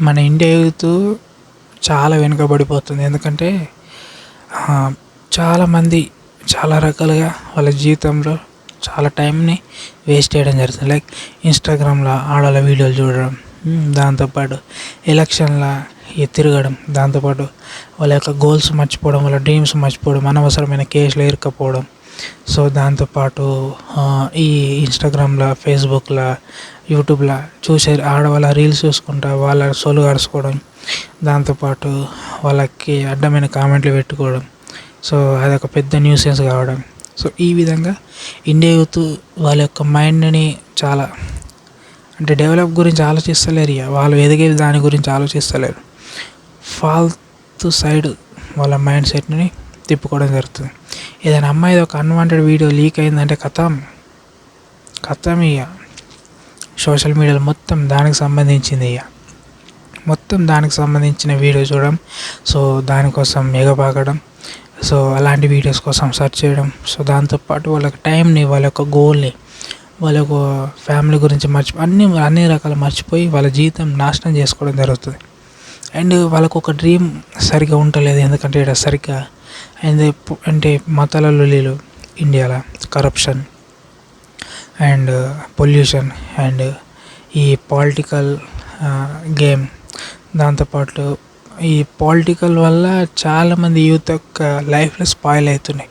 మన India youth చాలా వెనుకబడిపోతుంది. ఎందుకంటే చాలామంది చాలా రకాలుగా వాళ్ళ జీవితంలో చాలా టైంని వేస్ట్ చేయడం జరుగుతుంది. లైక్ ఇన్స్టాగ్రామ్లో ఆడవాళ్ళ వీడియోలు చూడడం, దాంతోపాటు ఎలక్షన్లో తిరగడం, దాంతోపాటు వాళ్ళ యొక్క గోల్స్ మర్చిపోవడం, వాళ్ళ డ్రీమ్స్ మర్చిపోవడం, అనవసరమైన కేసులు ఇరుక్కపోవడం. సో దాంతోపాటు ఈ ఇన్స్టాగ్రామ్లో, ఫేస్బుక్లో, యూట్యూబ్లో చూసే ఆడవాళ్ళ రీల్స్ చూసుకుంటా వాళ్ళ సొలు కరుచుకోవడం, దాంతోపాటు వాళ్ళకి అడ్డమైన కామెంట్లు పెట్టుకోవడం. సో అదొక పెద్ద న్యూసెన్స్ కావడం. సో ఈ విధంగా ఇండియా యూత్ వాళ్ళ యొక్క మైండ్ని చాలా అంటే డెవలప్ గురించి ఆలోచిస్తలేరు. ఇక వాళ్ళు ఎదిగే దాని గురించి ఆలోచిస్తలేరు. ఫాల్తు సైడ్ వాళ్ళ మైండ్ సెట్ని తిప్పుకోవడం జరుగుతుంది. ఏదైనా అమ్మాయిది ఒక అన్వాంటెడ్ వీడియో లీక్ అయిందంటే కథం ఇక సోషల్ మీడియాలో మొత్తం దానికి సంబంధించింది. ఇక మొత్తం దానికి సంబంధించిన వీడియో చూడడం, సో దానికోసం ఎగబాకడం, సో అలాంటి వీడియోస్ కోసం సెర్చ్ చేయడం. సో దాంతోపాటు వాళ్ళకి టైంని, వాళ్ళ యొక్క గోల్ని, వాళ్ళ యొక్క ఫ్యామిలీ గురించి అన్ని రకాలు మర్చిపోయి వాళ్ళ జీవితం నాశనం చేసుకోవడం జరుగుతుంది. అండ్ వాళ్ళకు ఒక డ్రీమ్ సరిగ్గా ఉండలేదు. ఎందుకంటే ఇక్కడ సరిగ్గా అంటే మతాల లొల్లీలు, ఇండియాలో కరప్షన్ అండ్ పొల్యూషన్ అండ్ ఈ పొలిటికల్ గేమ్, దాంతోపాటు ఈ పొలిటికల్ వల్ల చాలామంది యూత్ యొక్క లైఫ్లో స్పాయిల్ అవుతున్నాయి.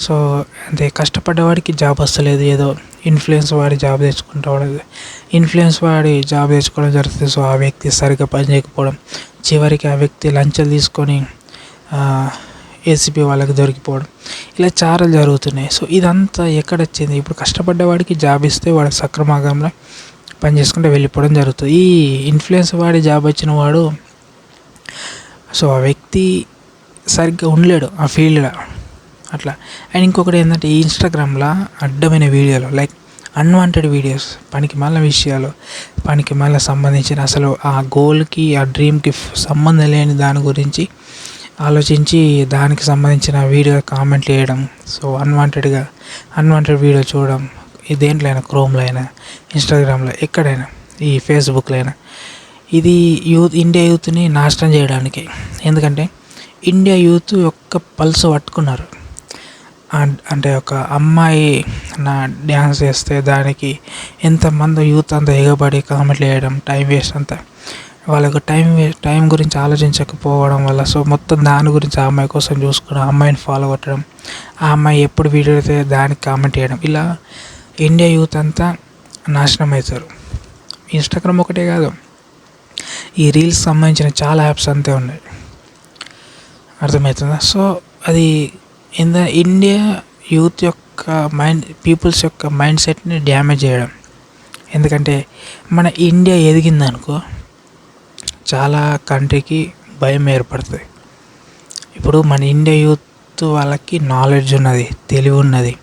సో అంటే కష్టపడ్డవాడికి జాబ్ వస్తలేదు, ఏదో ఇన్ఫ్లుయెన్స్ వాడి జాబ్ తెచ్చుకోవడం జరుగుతుంది. సో ఆ వ్యక్తి సరిగ్గా పని చేయకపోవడం, చివరికి ఆ వ్యక్తి లంచాలు తీసుకొని ఏసీపీ వాళ్ళకి దొరికిపోవడం, ఇలా చాలా జరుగుతున్నాయి. సో ఇదంతా ఎక్కడొచ్చింది? ఇప్పుడు కష్టపడ్డవాడికి జాబ్ ఇస్తే వాడు సక్రమంగా పని చేసుకుంటే వెళ్ళిపోవడం జరుగుతుంది. ఈ ఇన్ఫ్లుయెన్స్ వాడి జాబ్ వచ్చిన వాడు, సో ఆ వ్యక్తి సరిగ్గా ఉండలేడు ఆ ఫీల్డ్లో అట్లా. అండ్ ఇంకొకటి ఏంటంటే ఈ ఇన్స్టాగ్రామ్లో అడ్డమైన వీడియోలు, లైక్ అన్వాంటెడ్ వీడియోస్, పనికి మళ్ళీ విషయాలు, పనికి మళ్ళీ సంబంధించిన అసలు ఆ గోల్కి, ఆ డ్రీమ్కి సంబంధం లేని దాని గురించి ఆలోచించి దానికి సంబంధించిన వీడియో కామెంట్లు వేయడం. సో అన్వాంటెడ్ వీడియో చూడడం, దేంట్లో అయినా, క్రోమ్లో అయినా, ఇన్స్టాగ్రామ్లో, ఎక్కడైనా, ఈ ఫేస్బుక్లో అయినా, ఇది ఇండియా యూత్ని నాశనం చేయడానికి. ఎందుకంటే ఇండియా యూత్ యొక్క పల్స్ పట్టుకున్నారు. అంటే ఒక అమ్మాయి డ్యాన్స్ చేస్తే దానికి ఎంతమంది యూత్ అంతా ఎగబడి కామెంట్లు వేయడం, టైం వేస్ట్ అంతా. వాళ్ళకు టైం గురించి ఆలోచించకపోవడం వల్ల, సో మొత్తం దాని గురించి ఆ అమ్మాయి కోసం చూసుకోవడం, ఆ అమ్మాయిని ఫాలో కొట్టడం, ఆ అమ్మాయి ఎప్పుడు వీడియో అయితే దానికి కామెంట్ చేయడం, ఇలా ఇండియా యూత్ అంతా నాశనం అవుతారు. ఇన్స్టాగ్రామ్ ఒకటే కాదు, ఈ రీల్స్ సంబంధించిన చాలా యాప్స్ అంతే ఉన్నాయి. అర్థమవుతుందా? సో అది ఇండియా యూత్ యొక్క పీపుల్స్ యొక్క మైండ్ సెట్ని డ్యామేజ్ చేయడం. ఎందుకంటే మన ఇండియా ఎదిగిందనుకో చాలా కంట్రీకి భయం ఏర్పడుతుంది. ఇప్పుడు మన ఇండియా యూత్ వాళ్ళకి నాలెడ్జ్ ఉన్నది, తెలివి ఉన్నది,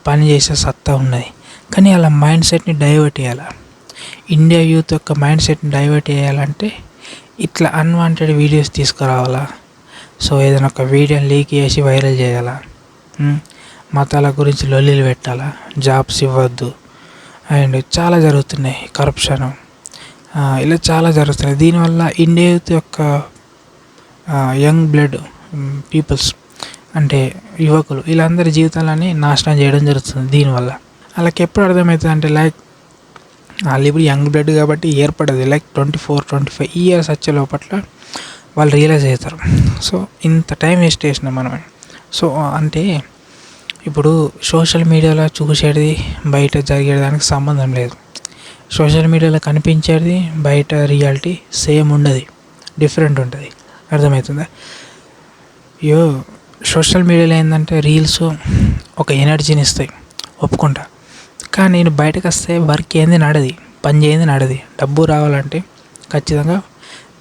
పని చేసే సత్తా ఉన్నది. కానీ అలా మైండ్ సెట్ని డైవర్ట్ చేయాలి. ఇండియా యూత్ యొక్క మైండ్ సెట్ని డైవర్ట్ చేయాలంటే ఇట్లా అన్వాంటెడ్ వీడియోస్ తీసుకురావాలా. సో ఏదైనా ఒక వీడియోని లీక్ చేసి వైరల్ చేయాలా, మతాల గురించి లొల్లీలు పెట్టాలా, జాబ్స్ ఇవ్వద్దు, అండ్ చాలా జరుగుతున్నాయి, కరప్షను, ఇలా చాలా జరుగుతున్నాయి. దీనివల్ల ఇండియా యూత్ యొక్క యంగ్ బ్లడ్ పీపుల్స్ అంటే యువకులు, వీళ్ళందరి జీవితాలని నాశనం చేయడం జరుగుతుంది దీనివల్ల. వాళ్ళకి ఎప్పుడు అర్థమవుతుంది అంటే, లైక్ వాళ్ళు ఇప్పుడు యంగ్ బ్లడ్ కాబట్టి ఏర్పడదు, లైక్ 24-25 ఇయర్స్ వచ్చే లోపల వాళ్ళు రియలైజ్ అవుతారు. సో ఇంత టైం వేస్ట్ చేసినాం మనమే. సో అంటే ఇప్పుడు సోషల్ మీడియాలో చూసేది బయట జరిగేదానికి సంబంధం లేదు. సోషల్ మీడియాలో కనిపించేది బయట రియాలిటీ సేమ్ ఉండదు, డిఫరెంట్ ఉంటుంది. అర్థమవుతుందా? సోషల్ మీడియాలో ఏంటంటే రీల్స్ ఒక ఎనర్జీని ఇస్తాయి, ఒప్పుకుంటా. కానీ నేను బయటకు వస్తే వర్క్ ఏంది నడది, పని చేయింది నడది. డబ్బు రావాలంటే ఖచ్చితంగా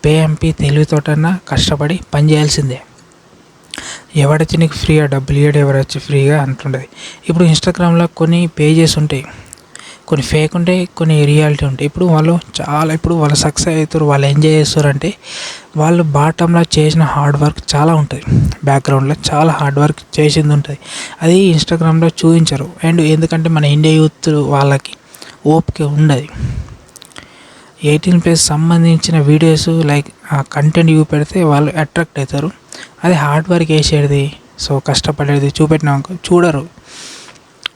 పేఎంపీ తెలివితోటన్నా కష్టపడి పని చేయాల్సిందే. ఎవడొచ్చి నీకు ఫ్రీగా డబ్బులు ఇవ్వడు, ఎవరొచ్చి ఫ్రీగా అంటుండదు. ఇప్పుడు ఇన్స్టాగ్రామ్లో కొన్ని పేజెస్ ఉంటాయి, కొన్ని ఫేక్ ఉంటాయి, కొన్ని రియాలిటీ ఉంటాయి. ఇప్పుడు వాళ్ళు సక్సెస్ అవుతారు, వాళ్ళు ఎంజాయ్ చేస్తారు అంటే వాళ్ళు బాటంలో చేసిన హార్డ్ వర్క్ చాలా ఉంటుంది, బ్యాక్గ్రౌండ్లో చాలా హార్డ్ వర్క్ చేసింది ఉంటుంది. అది ఇన్స్టాగ్రామ్లో చూపించరు. అండ్ ఎందుకంటే మన ఇండియా యూత్ వాళ్ళకి ఓపిక ఉండదు. 18+ సంబంధించిన వీడియోస్ లైక్ ఆ కంటెంట్ చూపెడితే వాళ్ళు అట్రాక్ట్ అవుతారు. అదే హార్డ్ వర్క్ వేసేది, సో కష్టపడేది చూపెట్టినాక చూడరు.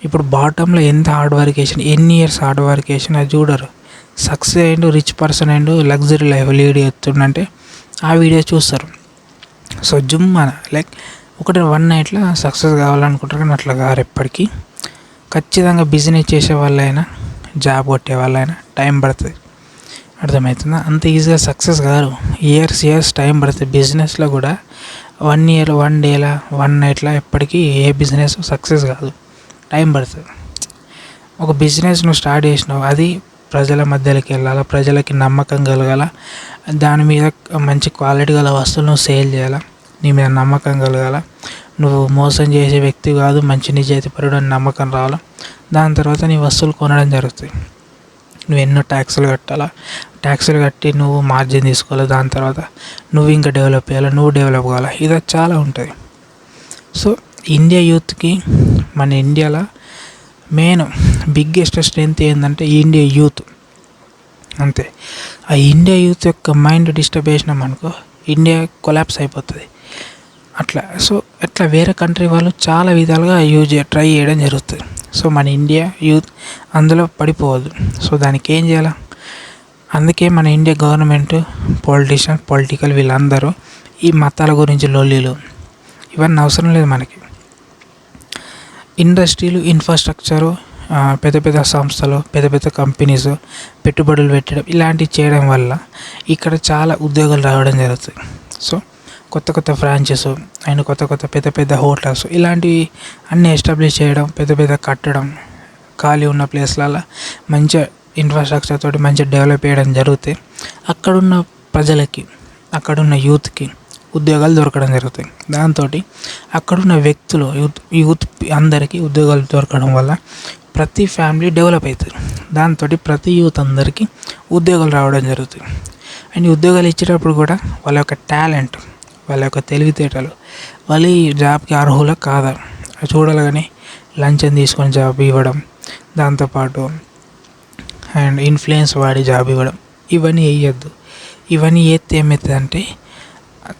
ఇప్పుడు బాటంలో ఎంత హార్డ్ వర్క్ వేసిన, ఎన్ని ఇయర్స్ హార్డ్ వర్క్ వేసిన అది చూడరు. సక్సెస్ అయ్యిండు, రిచ్ పర్సన్ అయ్యిండు, లగ్జరీ లైఫ్ లీడ్ చేస్తుండంటే ఆ వీడియో చూస్తారు. సో జుమ్ లైక్ ఒకటి 1 నైట్లో సక్సెస్ కావాలనుకుంటారు, కానీ అట్లా కారు ఎప్పటికీ. ఖచ్చితంగా బిజినెస్ చేసే వాళ్ళైనా జాబ్ కొట్టే వాళ్ళైనా టైం పడుతుంది. అర్థమవుతుందా? అంత ఈజీగా సక్సెస్ కాదు. ఇయర్స్ టైం పడుతుంది. బిజినెస్లో కూడా 1 ఇయర్ 1 డేలా 1 నైట్లో ఎప్పటికీ ఏ బిజినెస్ సక్సెస్ కాదు, టైం పడుతుంది. ఒక బిజినెస్ నువ్వు స్టార్ట్ చేసినావు, అది ప్రజల మధ్యలోకి వెళ్ళాలి, ప్రజలకి నమ్మకం కలగాల, దాని మీద మంచి క్వాలిటీ గల వస్తువులు నువ్వు సేల్ చేయాలా, నీ మీద నమ్మకం కలగాల, నువ్వు మోసం చేసే వ్యక్తి కాదు, మంచి నిజాయితీపరుడు అని నమ్మకం రావాలా. దాని తర్వాత నీ వస్తువులు కొనడం జరుగుతుంది. నువ్వు ఎన్నో ట్యాక్సులు కట్టాలా, ట్యాక్సులు కట్టి నువ్వు మార్జిన్ తీసుకోవాలి. దాని తర్వాత నువ్వు ఇంకా డెవలప్ చేయాలి, నువ్వు డెవలప్ కావాలి. ఇది చాలా ఉంటుంది. సో ఇండియా యూత్కి, మన ఇండియాలో మెయిన్ బిగ్గెస్ట్ స్ట్రెంత్ ఏంటంటే ఇండియా యూత్. అంతే. ఆ ఇండియా యూత్ యొక్క మైండ్ డిస్టర్బ్ చేసినాం అనుకో, ఇండియా కొలాప్స్ అయిపోతుంది. సో అట్లా వేరే కంట్రీ వాళ్ళు చాలా విధాలుగా ట్రై చేయడం జరుగుతుంది. సో మన ఇండియా యూత్ అందులో పడిపోవద్దు. సో దానికి ఏం చేయాలి? అందుకే మన ఇండియా గవర్నమెంట్, పొలిటికల్ వీళ్ళందరూ ఈ మతాల గురించి లొల్లీలు ఇవన్నీ అవసరం లేదు మనకి. ఇండస్ట్రీలు, ఇన్ఫ్రాస్ట్రక్చరు, పెద్ద పెద్ద సంస్థలు, పెద్ద పెద్ద కంపెనీస్ పెట్టుబడులు పెట్టడం, ఇలాంటివి చేయడం వల్ల ఇక్కడ చాలా ఉద్యోగాలు రావడం జరుగుతుంది. సో కొత్త ఫ్రాంచైస్ అండ్ కొత్త పెద్ద హోటల్స్ ఇలాంటివి అన్నీ ఎస్టాబ్లిష్ చేయడం, పెద్ద కట్టడం, ఖాళీ ఉన్న ప్లేస్లలో మంచిగా ఇన్ఫ్రాస్ట్రక్చర్ తోటి మంచిగా డెవలప్ చేయడం జరిగితే అక్కడున్న ప్రజలకి, అక్కడున్న యూత్కి ఉద్యోగాలు దొరకడం జరుగుతాయి. దాంతో అక్కడున్న వ్యక్తులు, యూత్ అందరికీ ఉద్యోగాలు దొరకడం వల్ల ప్రతి ఫ్యామిలీ డెవలప్ అవుతుంది. దాంతో ప్రతి యూత్ అందరికీ ఉద్యోగాలు రావడం జరుగుతుంది. అండ్ ఉద్యోగాలు ఇచ్చేటప్పుడు కూడా వాళ్ళ యొక్క టాలెంట్, వాళ్ళ యొక్క తెలివితేటలు, వాళ్ళు ఈ జాబ్కి అర్హుల కాదా చూడాలి. కానీ లంచం తీసుకొని జాబ్ ఇవ్వడం, దాంతోపాటు అండ్ ఇన్ఫ్లుయెన్స్ వాడి జాబ్ ఇవ్వడం, ఇవన్నీ వేయద్దు. ఇవన్నీ వేస్తే ఏమవుతుందంటే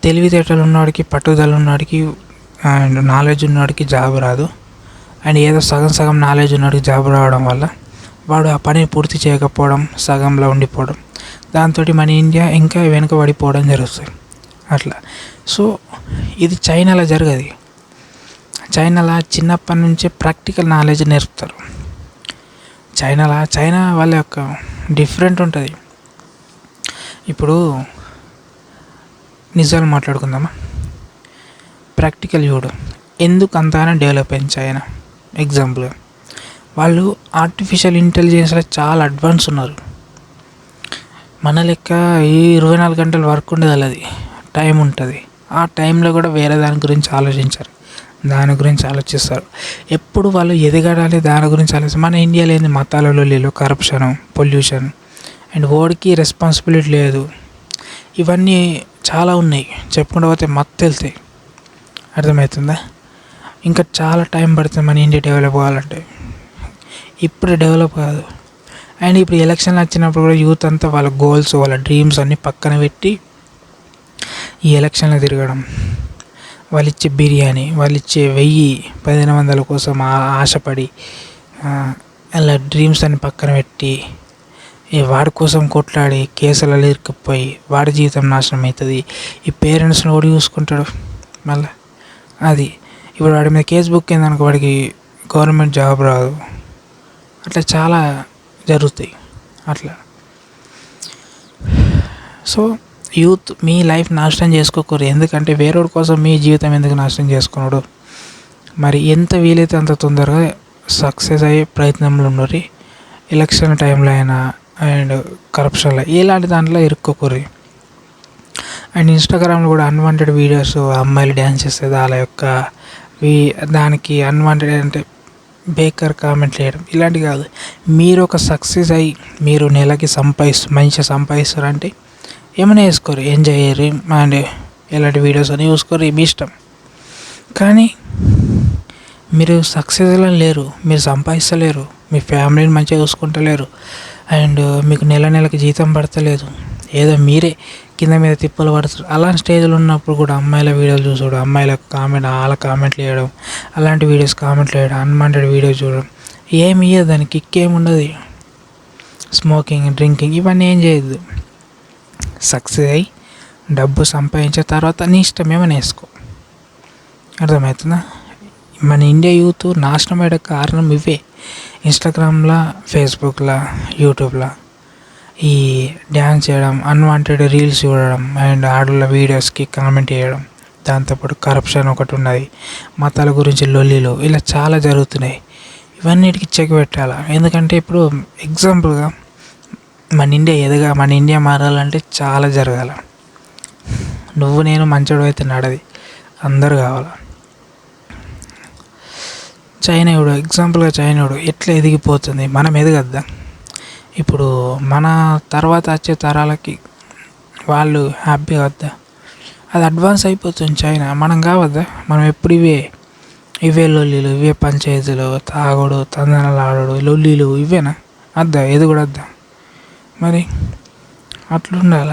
తెలివితేటలు ఉన్నవాడికి, పట్టుదల ఉన్నవాడికి అండ్ నాలెడ్జ్ ఉన్నవాడికి జాబ్ రాదు. అండ్ ఏదో సగం నాలెడ్జ్ ఉన్నవాడికి జాబ్ రావడం వల్ల వాడు ఆ పని పూర్తి చేయకపోవడం, సగంలో ఉండిపోవడం, దాంతో మన ఇండియా ఇంకా వెనుకబడిపోవడం జరుగుతుంది. అట్లా. సో ఇది చైనాలో జరగదు. చైనాలో చిన్నప్పటి నుంచే ప్రాక్టికల్ నాలెడ్జ్ నేర్పుతారు. చైనా వాళ్ళ యొక్క డిఫరెంట్ ఉంటుంది. ఇప్పుడు నిజాలు మాట్లాడుకుందామా? ప్రాక్టికల్ చూడు, ఎందుకు అంతగానో డెవలప్ అయింది చైనా. ఎగ్జాంపుల్గా వాళ్ళు ఆర్టిఫిషియల్ ఇంటెలిజెన్స్లో చాలా అడ్వాన్స్ ఉన్నారు. మన లెక్క ఈ 24 గంటలు వర్క్ ఉండదు, వాళ్ళది టైం ఉంటుంది. ఆ టైంలో కూడా వేరే దాని గురించి ఆలోచించారు, దాని గురించి ఆలోచిస్తారు. ఎప్పుడు వాళ్ళు ఎదగడాలి దాని గురించి ఆలోచిస్తారు. మన ఇండియాలో ఏంది, మతాలలో లేదు, కరప్షను, పొల్యూషన్ అండ్ ఓడికి రెస్పాన్సిబిలిటీ లేదు, ఇవన్నీ చాలా ఉన్నాయి. చెప్పుకుంటూ పోతే మత్తు వెళ్తాయి. అర్థమవుతుందా? ఇంకా చాలా టైం పడుతుంది మన ఇండియా డెవలప్ కావాలంటే. ఇప్పుడు డెవలప్ కాదు. అండ్ ఇప్పుడు ఎలక్షన్లు వచ్చినప్పుడు కూడా యూత్ అంతా వాళ్ళ గోల్స్, వాళ్ళ డ్రీమ్స్ అన్నీ పక్కన పెట్టి ఈ ఎలక్షన్లో తిరగడం, వాళ్ళు ఇచ్చే బిర్యానీ, వాళ్ళు ఇచ్చే 1000-1500 కోసం ఆశపడి అలా డ్రీమ్స్ అన్ని పక్కన పెట్టి వాడి కోసం కొట్లాడి కేసులలో ఇరుక్కుపోయి వాడి జీవితం నాశనం అవుతుంది. ఈ పేరెంట్స్ని కూడా చూసుకుంటాడు మళ్ళీ. అది ఇప్పుడు వాడి మీద కేసు బుక్ అయిందనుకో వాడికి గవర్నమెంట్ జాబ్ రాదు. అట్లా చాలా జరుగుతాయి అట్లా. సో యూత్ మీ లైఫ్ నాశనం చేసుకోకూడదు. ఎందుకంటే వేరేవాడి కోసం మీ జీవితం ఎందుకు నాశనం చేసుకున్నాడు? మరి ఎంత వీలైతే అంత తొందరగా సక్సెస్ అయ్యే ప్రయత్నంలో ఉన్నారు. ఎలక్షన్ టైంలో అయినా అండ్ కరప్షన్లో ఇలాంటి దాంట్లో ఇరుక్కోకూరి. అండ్ ఇన్స్టాగ్రామ్లో కూడా అన్వాంటెడ్ వీడియోస్, అమ్మాయిలు డ్యాన్స్ చేసేది వాళ్ళ యొక్క దానికి అన్వాంటెడ్ అంటే బేకర్ కామెంట్లు చేయడం, ఇలాంటివి కాదు. మీరు ఒక సక్సెస్ అయ్యి మీరు నెలకి మంచిగా సంపాదిస్తారంటే ఏమైనా వేసుకోరు, ఎంజాయ్ చేయరు అండ్ ఎలాంటి వీడియోస్ అని చూసుకోరు, మీ ఇష్టం. కానీ మీరు సక్సెస్లో లేరు, మీరు సంపాదిస్తలేరు, మీ ఫ్యామిలీని మంచిగా చూసుకుంటలేరు అండ్ మీకు నెల నెలకి జీతం పడతలేదు, ఏదో మీరే కింద మీద తిప్పలు పడుతారు. అలాంటి స్టేజ్లో ఉన్నప్పుడు కూడా అమ్మాయిల వీడియోలు చూసుడు, అమ్మాయిలకు వాళ్ళ కామెంట్లు వేయడం, అలాంటి వీడియోస్ కామెంట్లు వేయడం, అన్వాంటెడ్ వీడియో చూడడం, ఏమి ఇయ్యదు, దానికి కిక్ ఏమి ఉండదు. స్మోకింగ్, డ్రింకింగ్ ఇవన్నీ ఏం చేయొద్దు. సక్సెస్ అయ్యి డబ్బు సంపాదించిన తర్వాత నీ ఇష్టం ఏమైనా వేసుకో. అర్థమవుతుందా? మన ఇండియా యూత్ నాశనం అయ్యే కారణం ఇవే. ఇన్స్టాగ్రామ్లో, ఫేస్బుక్లో, యూట్యూబ్లో ఈ డ్యాన్స్ చేయడం, అన్వాంటెడ్ రీల్స్ చూడడం, అండ్ ఆడోళ్ళ వీడియోస్కి కామెంట్ చేయడం, దాంతోపాటు కరప్షన్ ఒకటి ఉన్నది, మతాల గురించి లొల్లిలు, ఇలా చాలా జరుగుతున్నాయి. ఇవన్నిటికి చెక్ పెట్టాలి. ఎందుకంటే ఇప్పుడు ఎగ్జాంపుల్గా మన ఇండియా మారాలంటే చాలా జరగాలి. నువ్వు నేను మంచోడు అయితే నడది, అందరు కావాలి. చైనాయుడు ఎగ్జాంపుల్గా, చైనాయుడు ఎట్లా ఎదిగిపోతుంది, మనం ఎదగద్దా? ఇప్పుడు మన తర్వాత వచ్చే తరాలకి వాళ్ళు హ్యాపీ వద్దా? అది అడ్వాన్స్ అయిపోతుంది చైనా, మనం కావద్దా? మనం ఎప్పుడు ఇవే లొల్లీలు, ఇవే పంచాయతీలు, తాగుడు, తందనాలు ఆడుడు, లొల్లీలు ఇవేనా? వద్దా? ఎదుగుడద్దా? మరి అట్లుండాల.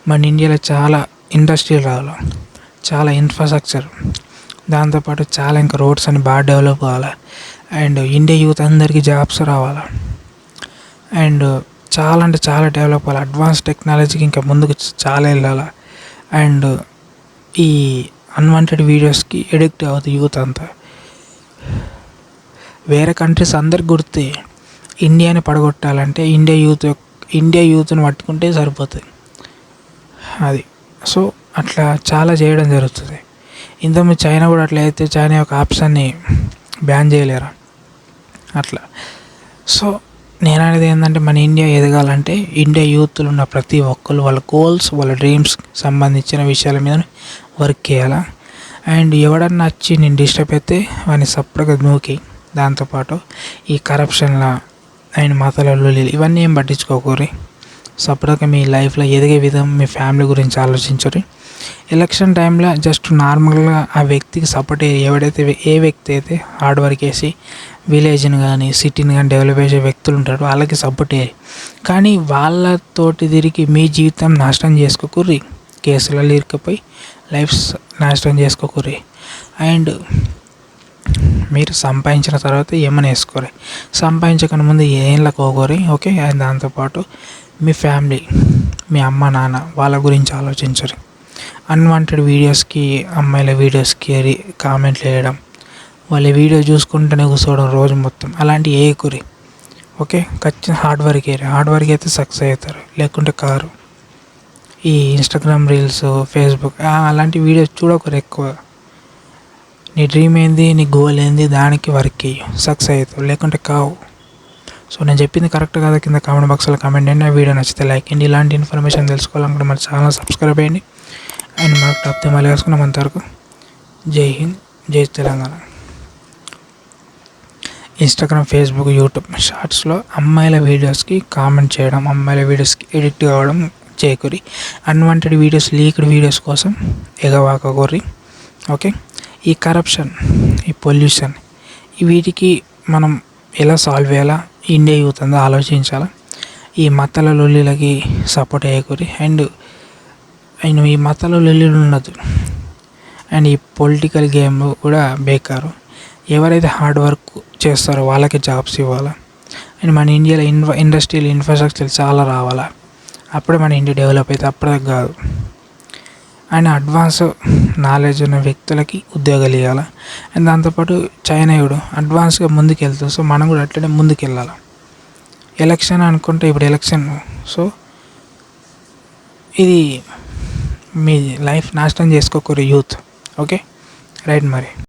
మన ఇండియాలో చాలా ఇండస్ట్రీలు రావాలి, చాలా ఇన్ఫ్రాస్ట్రక్చర్, దాంతోపాటు చాలా ఇంకా రోడ్స్ అని బాగా డెవలప్ కావాలి. అండ్ ఇండియా యూత్ అందరికీ జాబ్స్ రావాలి. అండ్ చాలా అంటే చాలా డెవలప్ అవ్వాలి. అడ్వాన్స్ టెక్నాలజీకి ఇంకా ముందుకు చాలా వెళ్ళాలి. అండ్ ఈ అన్వాంటెడ్ వీడియోస్కి ఎడిక్ట్ అవుతుంది యూత్ అంతా. వేరే కంట్రీస్ అందరికి గుర్తే, ఇండియాని పడగొట్టాలంటే ఇండియా యూత్ని పట్టుకుంటే సరిపోతుంది అది. సో అట్లా చాలా చేయడం జరుగుతుంది. ఇంతకుముందు చైనా కూడా అట్లా అయితే చైనా యొక్క ఆప్షన్ని బ్యాన్ చేయలేరా అట్లా. సో నేను అనేది ఏంటంటే, మన ఇండియా ఎదగాలంటే ఇండియా యూత్లో ఉన్న ప్రతి ఒక్కరు వాళ్ళ గోల్స్, వాళ్ళ డ్రీమ్స్కి సంబంధించిన విషయాల మీద వర్క్ చేయాలా. అండ్ ఎవడన్నా వచ్చి నేను డిస్టర్బ్ అయితే వాడిని సపరేట్గా నూకి, దాంతోపాటు ఈ కరప్షన్లా అండ్ మతాలలో ఇవన్నీ ఏం పట్టించుకోకూరి. సపరేట్గా మీ లైఫ్లో ఎదిగే విధం, మీ ఫ్యామిలీ గురించి ఆలోచించరు. ఎలక్షన్ టైంలో జస్ట్ నార్మల్గా ఆ వ్యక్తికి సపోర్ట్ ఏ వ్యక్తి అయితే హార్డ్ వర్క్ చేసి విలేజ్ని కానీ సిటీని కానీ డెవలప్ చేసే వ్యక్తులు ఉంటారు, వాళ్ళకి సపోర్ట్ చేయాలి. కానీ వాళ్ళతోటి తిరిగి మీ జీవితం నాశనం చేసుకోకూరి, కేసులలో ఇరుక్కుపోయి లైఫ్ నాశనం చేసుకోకూరి. అండ్ మీరు సంపాదించిన తర్వాత ఏమైనా వేసుకోరు, సంపాదించకుండా ముందు ఏంలకు పోకూరి. ఓకే. అండ్ దాంతోపాటు మీ ఫ్యామిలీ, మీ అమ్మ నాన్న వాళ్ళ గురించి ఆలోచించరు. అన్వాంటెడ్ వీడియోస్కి, అమ్మాయిల వీడియోస్కి కామెంట్లు వేయడం, వాళ్ళ వీడియో చూసుకుంటూనే కూర్చోవడం రోజు మొత్తం, అలాంటివి వేయకూరి. ఓకే. ఖచ్చితంగా హార్డ్ వర్క్ అయితే సక్సెస్ అవుతారు, లేకుంటే కారు. ఈ ఇన్స్టాగ్రామ్ రీల్స్, ఫేస్బుక్ అలాంటి వీడియోస్ చూడకూడదు ఎక్కువ. నీ డ్రీమ్ ఏంది, నీ గోల్ ఏంది, దానికి వర్క్ అయ్యి సక్సెస్ అవుతావు, లేకుంటే కావు. సో నేను చెప్పింది కరెక్ట్ కదా? కింద కామెంట్ బాక్స్లో కామెంట్ చేయండి. ఆ వీడియో నచ్చితే లైక్ చేయండి. ఇలాంటి ఇన్ఫర్మేషన్ తెలుసుకోవాలనుకుంటే మన ఛానల్ సబ్స్క్రైబ్ అయ్యండి. అండ్ మనకు టాప్ మళ్ళీ వేసుకున్నాం. అంతవరకు జై హింద్, జై తెలంగాణ. ఇన్స్టాగ్రామ్, ఫేస్బుక్, యూట్యూబ్ షార్ట్స్లో అమ్మాయిల వీడియోస్కి కామెంట్ చేయడం, అమ్మాయిల వీడియోస్కి ఎడిక్ట్ కావడం చేయకూరి. అన్వాంటెడ్ వీడియోస్, లీక్డ్ వీడియోస్ కోసం ఎగవాకకూరి. ఓకే. ఈ కరప్షన్, ఈ పొల్యూషన్, వీటికి మనం ఎలా సాల్వ్ చేయాలా ఇండియా యూత్ అంతా ఆలోచించాలా. ఈ మతాల లొల్లిలకి సపోర్ట్ చేయకూరి. అండ్ ఈ మతాల లొల్లిలు ఉండదు. అండ్ ఈ పొలిటికల్ గేమ్ కూడా బేకారు. ఎవరైతే హార్డ్ వర్క్ చేస్తారో వాళ్ళకి జాబ్స్ ఇవ్వాలా. అండ్ మన ఇండియాలో ఇండస్ట్రియల్ ఇన్ఫ్రాస్ట్రక్చర్ చాలా రావాలా, అప్పుడే మన ఇండియా డెవలప్ అయితే, అప్పుడే కాదు. అండ్ అడ్వాన్స్ నాలెడ్జ్ ఉన్న వ్యక్తులకి ఉద్యోగాలు ఇవ్వాలి. అండ్ దాంతోపాటు చైనాయుడు అడ్వాన్స్గా ముందుకు వెళ్తుంది. సో మనం కూడా అట్లనే ముందుకు వెళ్ళాలి. ఎలక్షన్ అనుకుంటే ఇప్పుడు ఎలక్షన్, సో ఇది మీ లైఫ్ నాశనం చేసుకోకూడదు యూత్. ఓకే. రైట్ మరి.